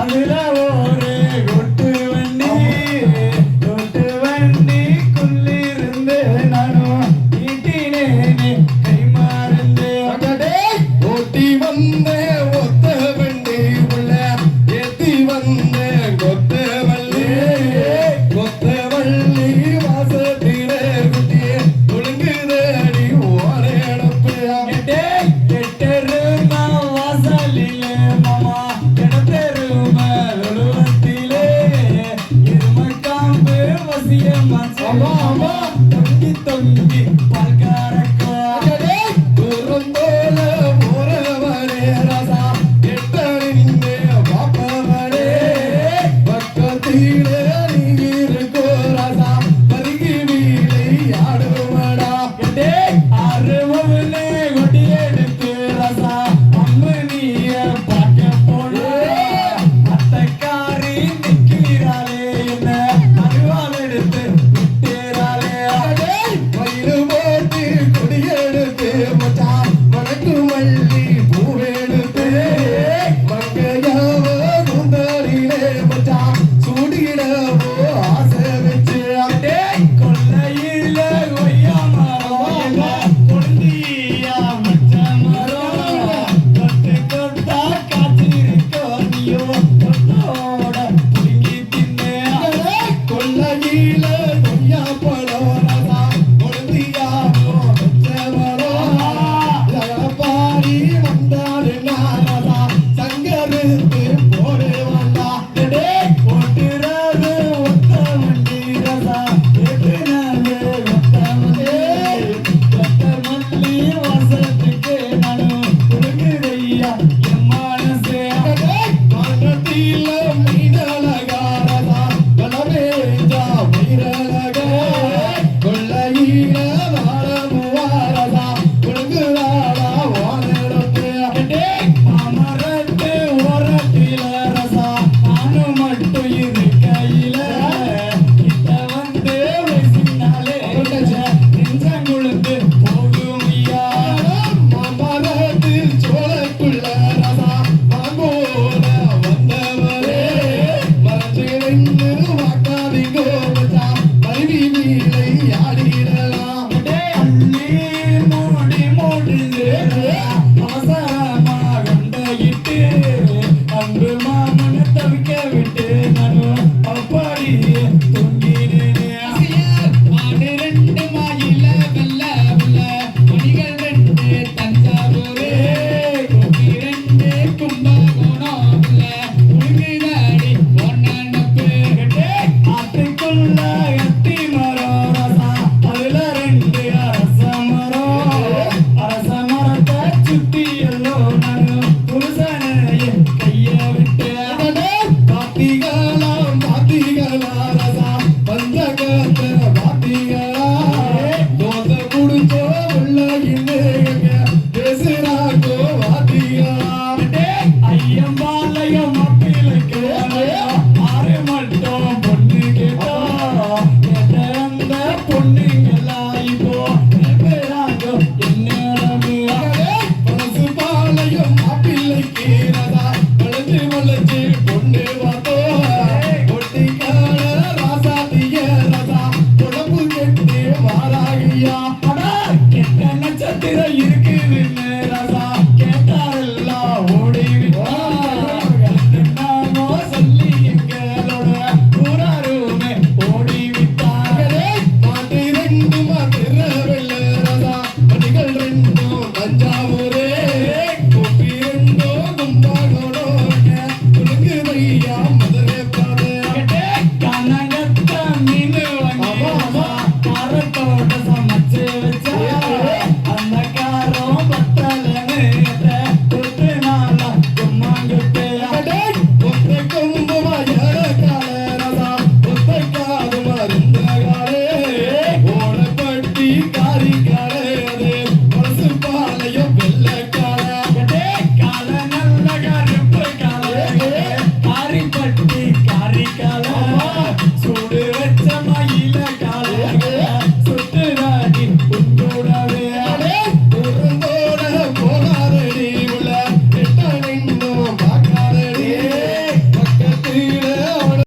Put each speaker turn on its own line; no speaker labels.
அதுல ஒரு கொட்டு வண்டிக்குள்ளிருந்து நானும் ஈட்டினேனே கை மாறந்து
ஓட்டி வந்த ஒத்த வண்டி உள்ள ஏத்தி வந்த கொத்த வள்ளி வாசத்தில குட்டி ஒழுங்குதடி ஓரேடப்பு
எட்டெருமா வாசலிலே மாமா இடத்தெருமா தொழுவத்திலே இருமக்காம்பு வசியமா தொங்கி தொங்கி பால்காரக்கோ
தூரம் போல போறவரே ரசா எட்டறிந்து பாப்பவரே பக்கத்திலே நீ இருக்கோ ரசா பருகி வீழை ஆடுவடா
அருவனே கொடி எடுத்து ரசா அம்மனிய பார்க்க போனே அத்தைக்காரி நிக்கிறாளே என்ன அருவாள் எடுத்து விட்டேராளே
வயிறு போட்டு கொடியெடுத்து மச்சான் வணக்கு மல்லி பூவெடுத்து மங்கையாவ குந்தரிலே மச்சான் சூடிடவோ ஆசை வச்சு
கொல்லையில கொய்யா மரம் கொண்டியா மச்ச மரம் தொட்டு தொட்டா காத்திருக்கோ நீயோ தொட்டோட புடுங்கி தின்னே
கொல்லையில கொய்யா பழம் ரசா கொழுந்தியாவோ பாரி வந்தாடு நாரதா சங்கருக்கு போடு வந்தா
ஓட்டுறது ஒத்த வண்டி ரசா எட்டுனது ஒத்த வண்டி ஒத்த மல்லி வாசத்துக்கு நானும் கொடுக்குதையா என் மனசே
காற்றத்தில மீனழகாரதா வளவேஜா வீரழக கொள்ளையில வாழமுவாரதா கொழுங்குதாடா வானரத்து
மாமரத்து ஓரத்தில ரசா நானும் மட்டும் இருக்கையில கிட்ட வந்து பேசினாலே நெஞ்சங்குழுந்து போகும் ஐயா
மரத்தில் சோழக்குள்ள ரசா வாங்கோல வந்தவரே மறைஞ்சு நின்று வாக்காதீங்கோ மச்சா மருவி வீழை ஆடிடலாம்
அள்ளி மூடி மூடிந்து அவசரமா கண்டையிட்டு அன்பு மாமனை தவிக்க விட்டு நானும் அப்படியே தொங்கினேனே
ஆடு ரெண்டு மாயில வெள்ள வெள்ள மணிகள் ரெண்டு தஞ்சாவூரே கொடி ரெண்டு கும்பகோணம் வெள்ள உழுகுதாடி பொன்னப்பு
ஆத்துக்குள்ள எத்தி மரம் ரசா அதுல ரெண்டு அரச மரத்தை சுத்தி எல்லாம் நானும் புருஷனையே கைய விட்டு
பாத்திகளா ரசா பஞ்சகத்த பாத்திகளா தோச குடிச்சோ உள்ள இன்னைக்கு பேசுறாங்கோ பாத்திகளா
ஐயம் பாளையம்